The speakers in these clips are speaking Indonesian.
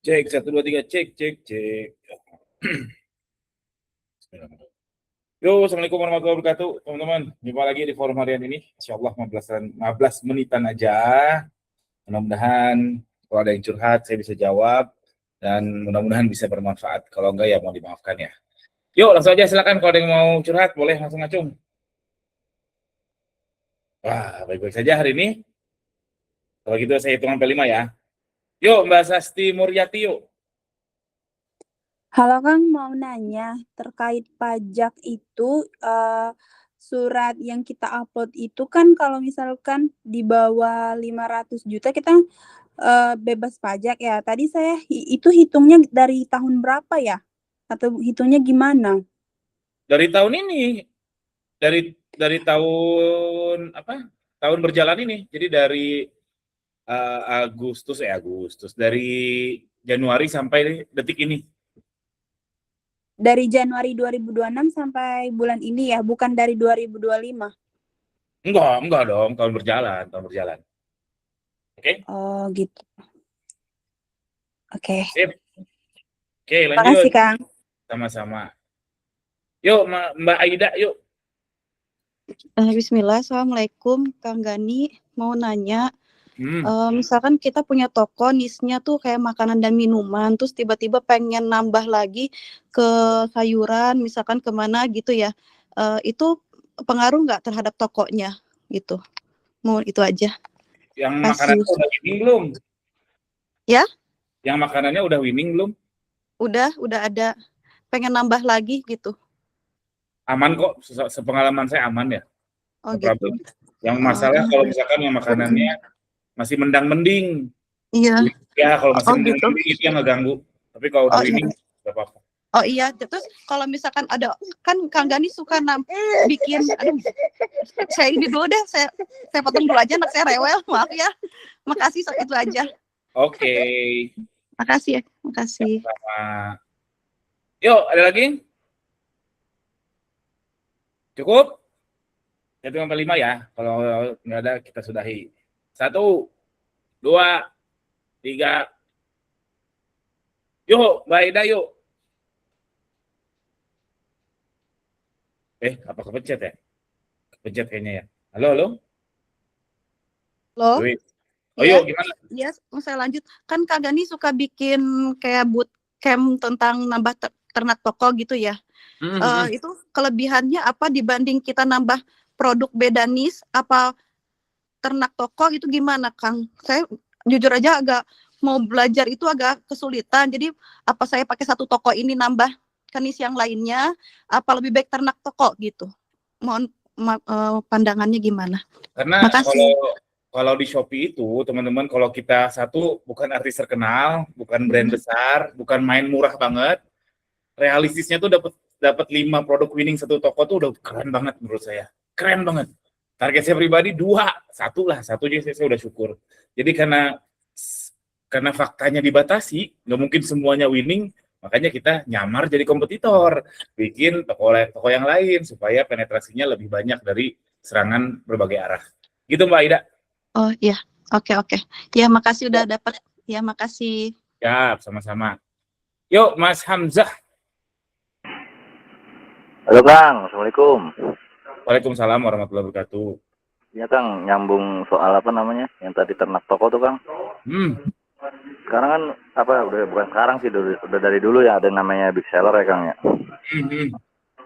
Cek, satu, dua, tiga, cek, cek, cek. Yo, Assalamualaikum warahmatullahi wabarakatuh, teman-teman. Jumpa lagi di forum harian ini. Insya Allah 15 menitan aja. Mudah-mudahan kalau ada yang curhat, saya bisa jawab. Dan mudah-mudahan bisa bermanfaat. Kalau enggak, ya mau dimaafkan ya. Yuk, langsung aja silakan. Kalau ada yang mau curhat, boleh langsung ngacung. Wah, baik-baik saja hari ini. Kalau gitu saya hitung sampai 5 ya. Yuk, Mbak Sasti Muryati, yuk. Halo Kang, mau nanya terkait pajak itu, surat yang kita upload itu kan kalau misalkan di bawah 500 juta kita bebas pajak ya. Tadi saya itu hitungnya dari tahun berapa ya? Atau hitungnya gimana? Dari tahun ini, dari tahun apa? Tahun berjalan ini. Jadi dari Agustus dari Januari sampai detik ini. Dari Januari 2026 sampai bulan ini ya, bukan dari 2025. Enggak dong, tahun berjalan. Oke? Oh gitu. Oke. Sip. Oke, lanjut. Makasih Kang. Sama-sama. Yuk, Mbak Aida, yuk. Bismillah, Assalamualaikum Kang Gani, mau nanya, Hmm. misalkan kita punya toko nisnya tuh kayak makanan dan minuman, terus tiba-tiba pengen nambah lagi ke sayuran, misalkan kemana gitu ya, itu pengaruh nggak terhadap tokonya gitu? Mau itu aja. Yang Kasih. makanannya udah winning belum? Ya? Yang makanannya udah winning belum? Udah ada. Pengen nambah lagi gitu. Aman kok, sepengalaman saya aman ya. Oh No gitu. problem. Yang masalah kalau misalkan yang makanannya masih mendang-mending. Iya. Ya, kalau masih gitu. mending itu yang ngeganggu. Tapi kalau udah winning, nggak apa-apa. Oh iya, terus kalau misalkan ada, kan Kang Gani suka bikin, aduh, saya ini dulu deh, saya potong dulu aja, anak saya rewel, maaf ya. Makasih, itu aja. Oke. Makasih ya, makasih. Sama. Yuk, ada lagi? Cukup? 1 sampai 5 ya. Kalau nggak ada, kita sudahi. 1, 2, 3. Yuk, Mbak Ida, yuk. Apa kepencet ya? Kepencet kayaknya ya. Halo? Loh? Oh, yuk, gimana? Iya, mau saya lanjut. Kan Kang Gani suka bikin kayak bootcamp tentang nambah ternak toko gitu ya. Itu kelebihannya apa dibanding kita nambah produk beda niche, apa ternak toko itu gimana Kang? Saya jujur aja agak mau belajar itu agak kesulitan. Jadi apa saya pakai satu toko ini nambah ke niche yang lainnya, apa lebih baik ternak toko gitu? Mohon pandangannya gimana? Karena Makasih. kalau di Shopee itu, teman-teman, kalau kita satu bukan artis terkenal, bukan brand besar, bukan main murah banget, realistisnya tuh dapat 5 produk winning satu toko tuh udah keren banget menurut saya. Keren banget. Target saya pribadi 2, 1 lah, 1 aja saya udah syukur. Jadi karena faktanya dibatasi, nggak mungkin semuanya winning, makanya kita nyamar jadi kompetitor, bikin toko yang lain supaya penetrasinya lebih banyak dari serangan berbagai arah. Gitu Mbak Ida. Oh iya, oke. Ya makasih udah dapat. Ya makasih. Ya, sama-sama. Yuk Mas Hamzah. Halo Kang, Assalamualaikum. Waalaikumsalam warahmatullahi wabarakatuh. Ya Kang, nyambung soal apa namanya, yang tadi ternak toko tuh Kang. Sekarang kan bukan sekarang sih, udah dari dulu ya ada namanya big seller ya Kang ya.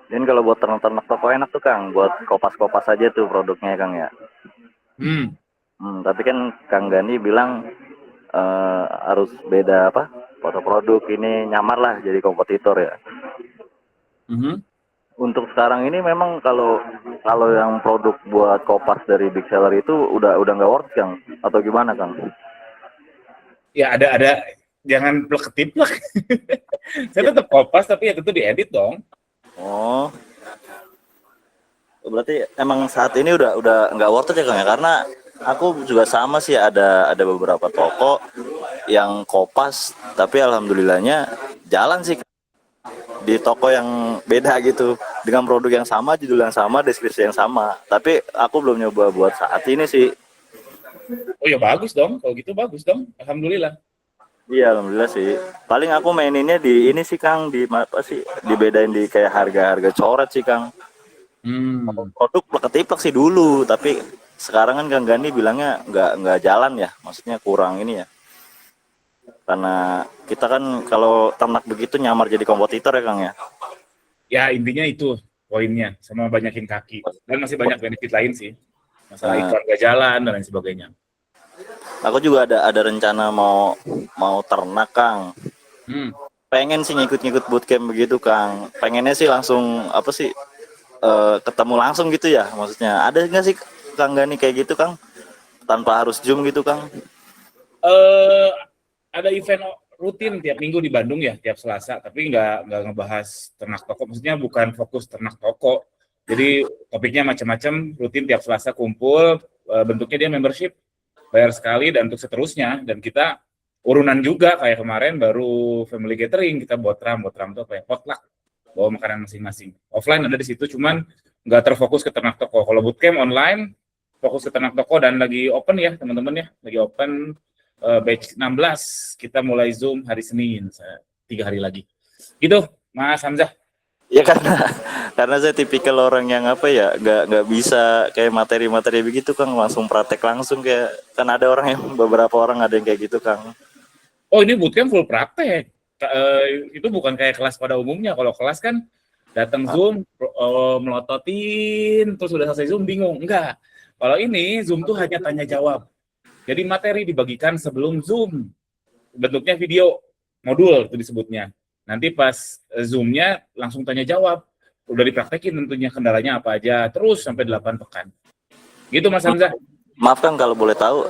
Dan kalau buat ternak toko enak tuh Kang, buat kopas-kopas aja tuh produknya Kang ya. Tapi kan Kang Gani bilang harus beda foto produk, ini nyamar lah jadi kompetitor ya. Untuk sekarang ini memang kalau yang produk buat kopas dari big seller itu udah nggak worth Kang, atau gimana Kang? Ya ada jangan plek-ketiplek. Saya tetap kopas tapi ya tentu diedit dong. Oh. Berarti emang saat ini udah nggak worth it ya Kang ya, karena aku juga sama sih, ada beberapa toko yang kopas tapi alhamdulillahnya jalan sih di toko yang beda gitu, dengan produk yang sama, judul yang sama, deskripsi yang sama. Tapi aku belum nyoba buat saat ini sih. Oh ya bagus dong, kalau gitu bagus dong, alhamdulillah. Iya, alhamdulillah sih. Paling aku maininnya di ini sih Kang, di apa sih? Dibedain di kayak harga-harga coret sih Kang. Hmm. Produk plek-ketiplek sih dulu, tapi sekarang kan Kang Gani bilangnya nggak jalan ya, maksudnya kurang ini ya. Karena kita kan kalau ternak begitu nyamar jadi kompetitor ya Kang ya. Ya intinya itu poinnya, sama banyakin kaki. Dan masih banyak benefit lain sih. Masalah Nah, iklan gak jalan dan lain sebagainya. aku juga ada rencana mau ternak Kang. Hmm. Pengen sih ngikut-ngikut bootcamp begitu Kang. Pengennya sih langsung apa sih ketemu langsung gitu ya, maksudnya ada nggak sih Kang Gani kayak gitu Kang, tanpa harus zoom gitu Kang? Eh, ada event rutin tiap minggu di Bandung ya, tiap Selasa, tapi nggak ngebahas ternak toko, maksudnya bukan fokus ternak toko. Jadi topiknya macam-macam, rutin tiap Selasa kumpul, bentuknya dia membership, bayar sekali dan untuk seterusnya. Dan kita urunan juga kayak kemarin baru family gathering, kita buat tram tuh apa ya, potluck, bawa makanan masing-masing. Offline ada di situ, cuman nggak terfokus ke ternak toko. Kalau bootcamp online, fokus ke ternak toko dan lagi open ya teman-teman ya, lagi open batch 16, kita mulai Zoom hari Senin, 3 hari lagi. Gitu, Mas Hamzah. Ya karena saya tipikal orang yang apa ya, nggak bisa kayak materi-materi begitu Kang, langsung praktek langsung, kayak kan ada orang yang beberapa orang ada yang kayak gitu Kang. Oh, ini bootcamp full praktek. Itu bukan kayak kelas pada umumnya. Kalau kelas kan datang Zoom, melototin, terus udah selesai Zoom bingung. Enggak. Kalau ini Zoom tuh hanya tanya jawab. Jadi materi dibagikan sebelum Zoom. Bentuknya video, modul itu disebutnya. Nanti pas Zoom-nya langsung tanya jawab. Udah dipraktekin tentunya kendalanya apa aja, terus sampai 8 pekan. Gitu Mas Hamzah. Maaf Kang kalau boleh tahu,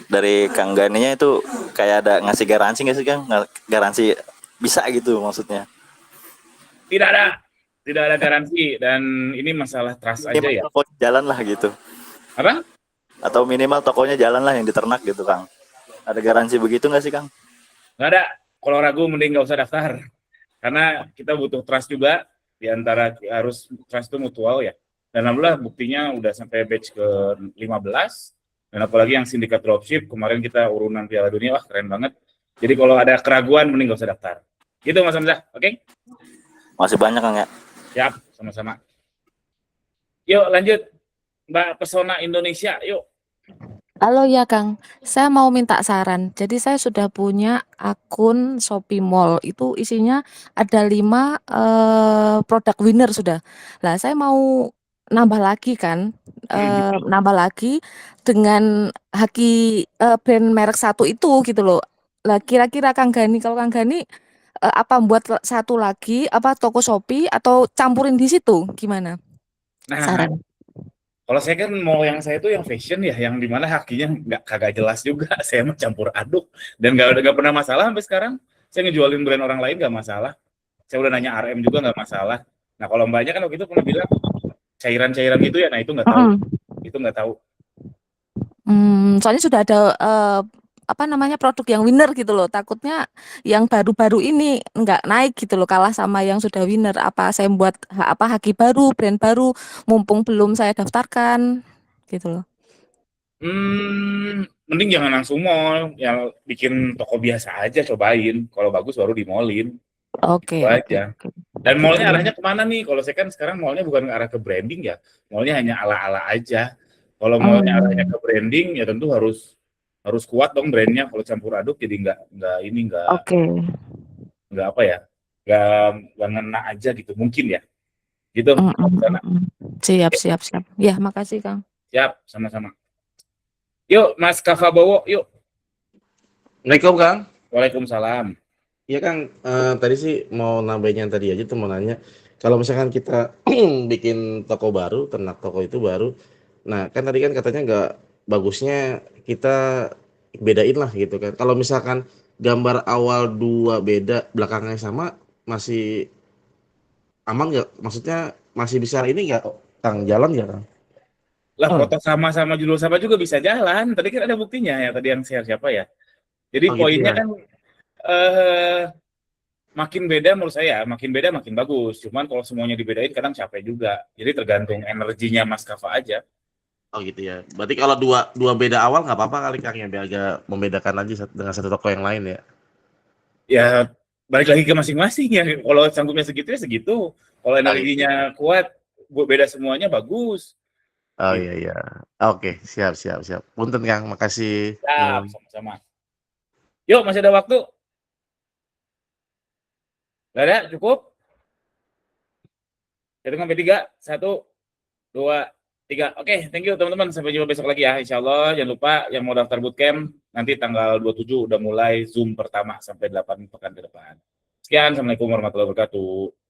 dari Kang Ganinya itu kayak ada ngasih garansi nggak sih Kang? Garansi bisa gitu maksudnya? Tidak ada garansi, dan ini masalah trust aja ya. Toko jalan lah gitu. Apa? Atau minimal tokonya jalan lah yang diternak gitu Kang. Ada garansi begitu nggak sih Kang? Nggak ada. Kalau ragu mending nggak usah daftar. Karena kita butuh trust juga, di antara harus trust itu mutual ya. Dan alhamdulillah buktinya udah sampai batch ke 15, dan apalagi yang sindikat dropship, kemarin kita urunan Piala Dunia, wah keren banget. Jadi kalau ada keraguan mending nggak usah daftar. Gitu Mas Hamzah, oke? Masih banyak Kang ya? Siap, sama-sama. Yuk lanjut, Mbak Pesona Indonesia, yuk. Halo ya Kang, saya mau minta saran. Jadi saya sudah punya akun Shopee Mall. Itu isinya ada 5 produk winner sudah. Lah saya mau nambah lagi kan, nambah lagi dengan haki brand merek satu itu gitu loh. Lah kira-kira Kang Gani, kalau Kang Gani apa buat satu lagi apa toko Shopee atau campurin di situ gimana? Nah, Saran. kalau saya kan mau yang saya itu yang fashion ya, yang dimana hakinya kagak jelas juga. Saya mau campur aduk dan nggak pernah masalah sampai sekarang. Saya ngejualin brand orang lain nggak masalah. Saya udah nanya RM juga nggak masalah. Nah kalau mbaknya kan waktu itu pernah bilang cairan-cairan gitu ya, nah itu nggak tahu. Itu nggak tahu. Soalnya sudah ada apa namanya produk yang winner gitu loh. Takutnya yang baru-baru ini nggak naik gitu loh, kalah sama yang sudah winner. Apa saya buat haki baru, brand baru, mumpung belum saya daftarkan gitu loh. Mending jangan langsung mall, yang bikin toko biasa aja, cobain. Kalau bagus baru di mallin. Oke, Itu oke, aja. oke. Dan Gitu mallnya ya. arahnya kemana nih? Kalau saya kan sekarang mallnya bukan ke arah ke branding ya, mallnya hanya ala-ala aja. Kalau mallnya arahnya Hmm, ke branding ya tentu harus kuat dong brandnya. Kalau campur aduk jadi oke. nggak apa ya, nggak ngena aja gitu mungkin ya. Gitu. Mm, mm, Sana. mm, mm. Siap, siap, siap. Ya, makasih Kang. Siap, sama-sama. Yuk, Mas Kavabowo, yuk. Assalamualaikum Kang. Waalaikumsalam. Iya Kang, tadi sih mau nambahin yang tadi aja tuh, mau nanya, kalau misalkan kita bikin toko baru, ternak toko itu baru, nah kan tadi kan katanya nggak bagusnya kita bedain lah gitu kan. Kalau misalkan gambar awal 2 beda, belakangnya sama, masih aman nggak? Maksudnya masih bisa ini nggak Kang, jalan nggak Kang? Lah foto sama-sama judul sama juga bisa jalan. Tadi kan ada buktinya ya, tadi yang share siapa ya. Jadi Oh gitu poinnya ya. kan makin beda menurut saya, makin beda makin bagus. Cuman kalau semuanya dibedain kadang capek juga. Jadi tergantung energinya Mas Kava aja. Oh gitu ya. Berarti kalau dua beda awal nggak apa-apa kali Kang ya, biar agak membedakan aja dengan satu toko yang lain ya. Ya balik lagi ke masing-masing ya. Kalau sanggupnya segitu ya segitu. Kalau energinya kuat, beda semuanya bagus. Oh Gitu. iya iya. Oke, siap siap siap. Punten Kang, makasih. Siap, sama-sama. Yuk, masih ada waktu. Gak ada, cukup. Hitung sampai 3, 1, 2, 3. Oke, thank you teman-teman. Sampai jumpa besok lagi ya, insya Allah. Jangan lupa yang mau daftar bootcamp, nanti tanggal 27 udah mulai Zoom pertama sampai 8 pekan ke depan. Sekian, Assalamualaikum warahmatullahi wabarakatuh.